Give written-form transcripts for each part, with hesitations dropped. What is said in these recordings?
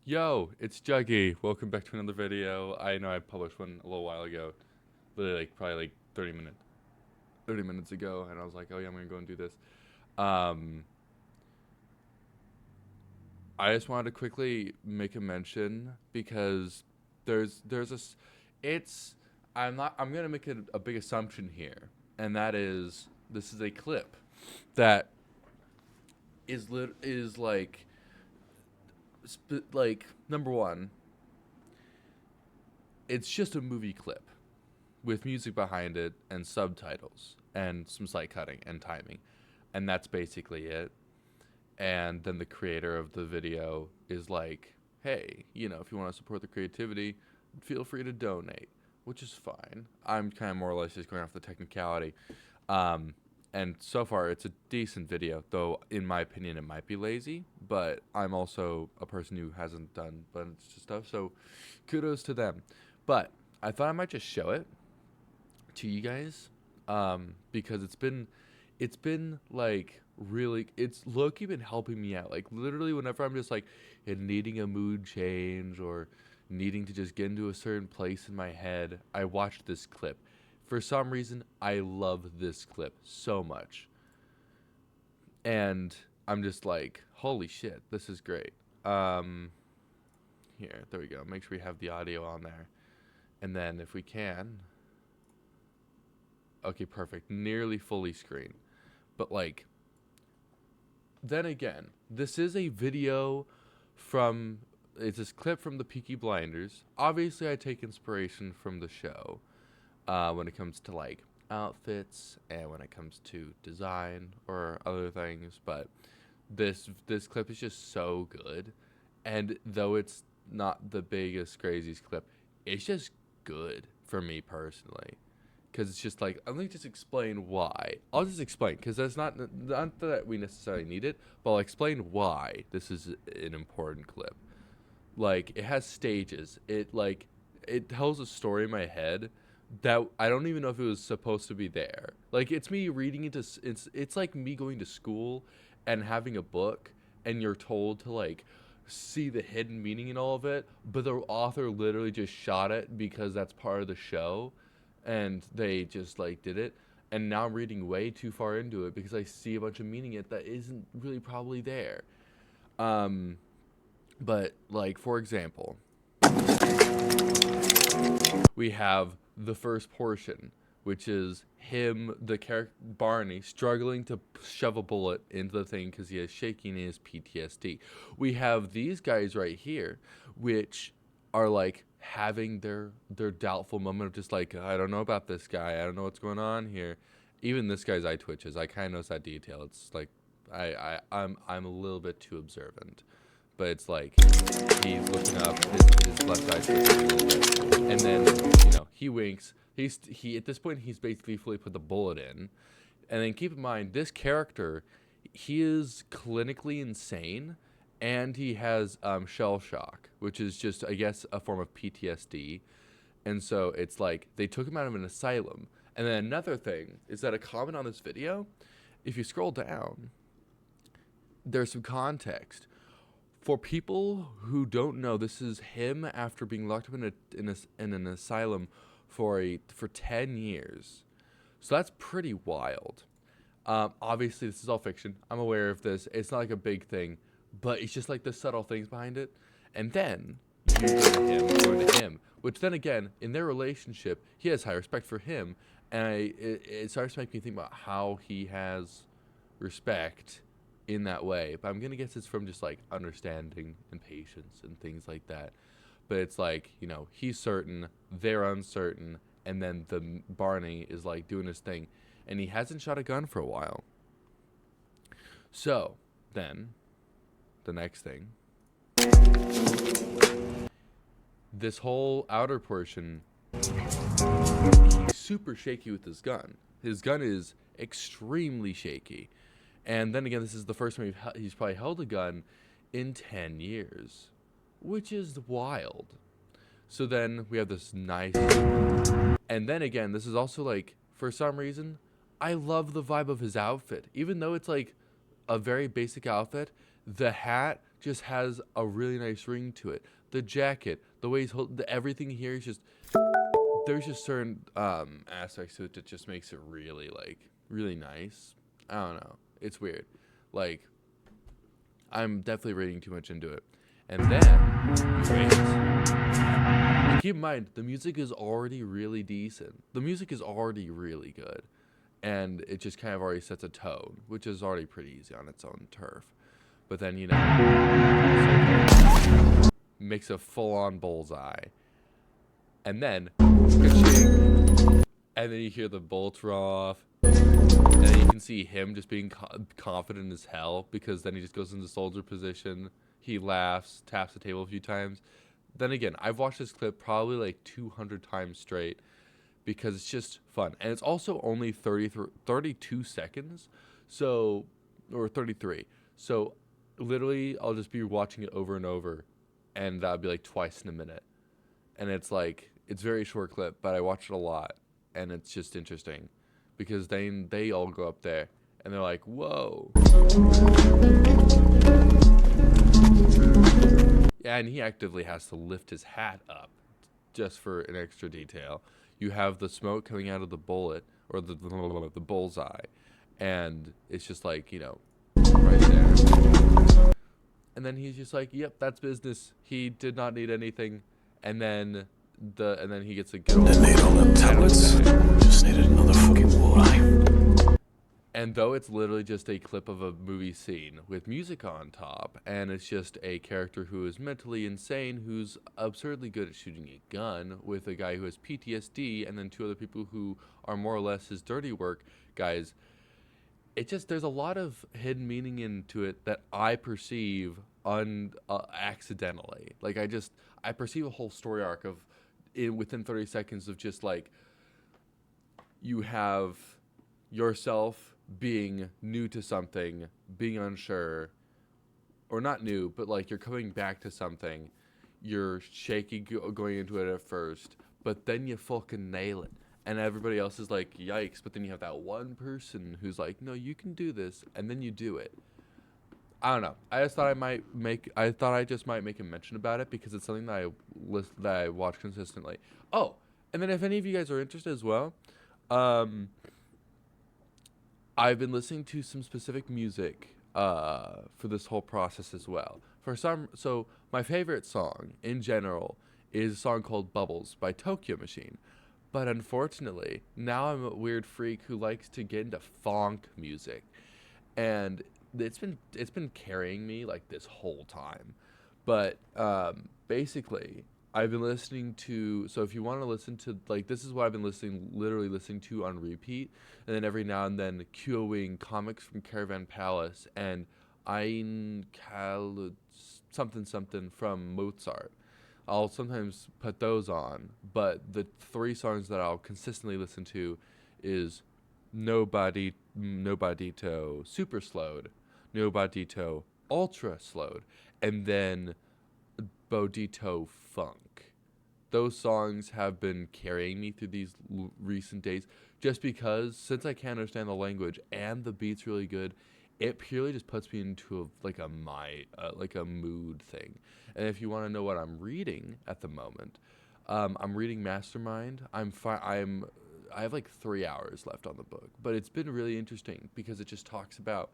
Yo, it's Juggy. Welcome back to another video. I know I published one a little while ago, literally probably 30 minutes ago, and I was like, oh yeah, I'm gonna go and do this. Um, I just wanted to quickly make a mention because there's this, it's I'm gonna make a big assumption here, and that is this is a clip that is like number one, it's just a movie clip with music behind it and subtitles and some slight cutting and timing. And that's basically it. And then the creator of the video is like, hey, if you want to support the creativity, feel free to donate, which is fine. I'm kind of more or less just going off the technicality. Um, and so far, it's a decent video, though, in my opinion, it might be lazy, but I'm also a person who hasn't done a bunch of stuff, so kudos to them. But I thought I might just show it to you guys, because it's been like really, it's low-key been helping me out. Like literally whenever I'm just like needing a mood change or needing to just get into a certain place in my head, I watched this clip. For some reason, I love this clip so much, and I'm just like, holy shit, this is great. um Here, there we go. Make sure we have the audio on there, and then if we can. Okay, perfect. Nearly fully screen. But like, then again, this is a video from, it's this clip from the Peaky Blinders. Obviously, I take inspiration from the show when it comes to like outfits and when it comes to design or other things. But this clip is just so good, and though it's not the biggest, craziest clip, it's just good for me personally. Because it's just like, let me just explain why. I'll just explain, because that's not that we necessarily need it, but I'll explain why this is an important clip. Like, it has stages. It tells a story in my head that I don't even know if it was supposed to be there. Like, it's me reading into it's like me going to school and having a book, and you're told to like see the hidden meaning in all of it, but the author literally just shot it because that's part of the show, and they just like did it. And now I'm reading way too far into it because I see a bunch of meaning in it that isn't really probably there. um but like, for example, we have the first portion, which is him, the character Barney, struggling to shove a bullet into the thing because he has shaking in his PTSD. We have these guys right here, which are like having their doubtful moment of just like, I don't know about this guy. I don't know what's going on here. Even this guy's eye twitches. I kind of notice that detail. It's like I'm a little bit too observant, but it's like he's looking up, his left eye twitches a little bit, and then he winks. He at this point he's basically fully put the bullet in, and then keep in mind this character, he is clinically insane, and he has shell shock, which is just, I guess, a form of PTSD, and so it's like they took him out of an asylum. And then another thing is that a comment on this video, if you scroll down, there's some context. For people who don't know, this is him after being locked up in an asylum for 10 years. So that's pretty wild. Obviously, this is all fiction. I'm aware of this. It's not like a big thing, but it's just like the subtle things behind it. And then you go to him, which then again, in their relationship, he has high respect for him, and it starts to make me think about how he has respect in that way. But I'm gonna guess it's from just like understanding and patience and things like that. But it's like, he's certain, they're uncertain, and then the Barney is like doing his thing, and he hasn't shot a gun for a while. So then the next thing, this whole outer portion, he's super shaky with his gun. His gun is extremely shaky. And then again, this is the first time he's probably held a gun in 10 years, which is wild. So then we have this nice, and then again, this is also like, for some reason, I love the vibe of his outfit. Even though it's like a very basic outfit, the hat just has a really nice ring to it. The jacket, the way he's everything here is just, there's just certain aspects to it that just makes it really like really nice. I don't know. It's weird. Like, I'm definitely reading too much into it. And then, wait. And keep in mind, the music is already really decent. The music is already really good. And it just kind of already sets a tone, which is already pretty easy on its own turf. But then, makes a full-on bullseye. And then, ka-ching, and then you hear the bolts roll off. And then you can see him just being confident as hell, because then he just goes into soldier position. He laughs, taps the table a few times. Then again, I've watched this clip probably like 200 times straight because it's just fun. And it's also only 32 seconds, so, or 33. So literally, I'll just be watching it over and over, and that'll be like twice in a minute. And it's like, it's a very short clip, but I watch it a lot, and it's just interesting because they all go up there and they're like, whoa. Yeah, and he actively has to lift his hat up just for an extra detail. You have the smoke coming out of the bullet, or the bullseye, and it's just like, right there. And then he's just like, yep, that's business. He did not need anything. And then he gets a good old, They made all them tablets. Just needed another fucking war. And though it's literally just a clip of a movie scene with music on top, and it's just a character who is mentally insane, who's absurdly good at shooting a gun, with a guy who has PTSD, and then two other people who are more or less his dirty work guys, there's a lot of hidden meaning into it that I perceive accidentally. Like, I perceive a whole story arc of, within 30 seconds of just like, you have yourself being new to something, being unsure, or not new, but like you're coming back to something, you're shaky going into it at first, but then you fucking nail it. And everybody else is like, yikes, but then you have that one person who's like, no, you can do this, and then you do it. I don't know. I just thought I just might make a mention about it because it's something that I watch consistently. Oh, and then if any of you guys are interested as well, I've been listening to some specific music for this whole process as well. So my favorite song in general is a song called Bubbles by Tokyo Machine. But unfortunately, now I'm a weird freak who likes to get into funk music. And it's been carrying me like this whole time. But basically, I've been listening to, so if you want to listen to, like, this is what I've been literally listening to on repeat, and then every now and then queuing comics from Caravan Palace and Ein Kal something from Mozart. I'll sometimes put those on, but the three songs that I'll consistently listen to is Nobodito Super Slowed, Nobodito Ultra Slowed, and then Bodito Funk. Those songs have been carrying me through these recent days just because, since I can't understand the language and the beat's really good, it purely just puts me into a mood thing. And if you want to know what I'm reading at the moment, I'm reading Mastermind. I have like 3 hours left on the book, but it's been really interesting because it just talks about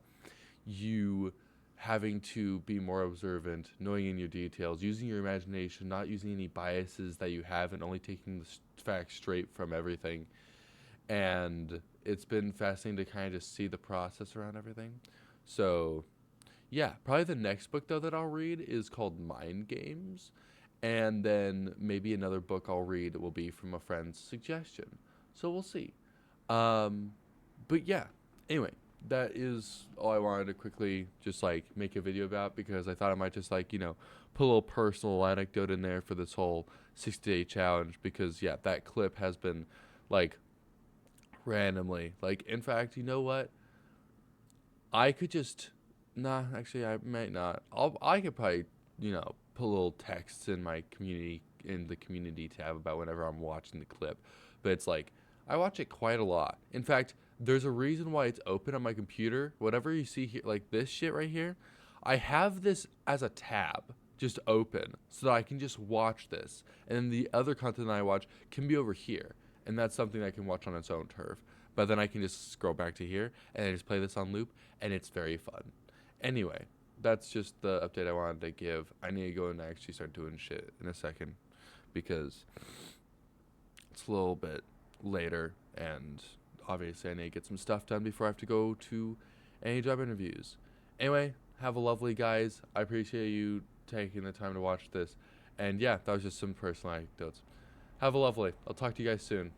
you having to be more observant, knowing in your details, using your imagination, not using any biases that you have, and only taking the facts straight from everything. And it's been fascinating to kind of just see the process around everything. So, yeah, probably the next book, though, that I'll read is called Mind Games. And then maybe another book I'll read will be from a friend's suggestion. So we'll see. But yeah, anyway, that is all I wanted to quickly just like make a video about, because I thought I might just like, put a little personal anecdote in there for this whole 60-day challenge, because yeah, that clip has been like randomly, like, in fact, you know what? I could just, nah, actually I might not. I could probably, put little texts in the community tab about whenever I'm watching the clip. But it's like, I watch it quite a lot. In fact, there's a reason why it's open on my computer. Whatever you see here, like this shit right here, I have this as a tab just open so that I can just watch this. And then the other content that I watch can be over here. And that's something I can watch on its own turf. But then I can just scroll back to here and I just play this on loop, and it's very fun. Anyway, that's just the update I wanted to give. I need to go and actually start doing shit in a second because it's a little bit later, and obviously I need to get some stuff done before I have to go to any job interviews. Anyway, have a lovely guys. I appreciate you taking the time to watch this. And yeah, that was just some personal anecdotes. Have a lovely. I'll talk to you guys soon.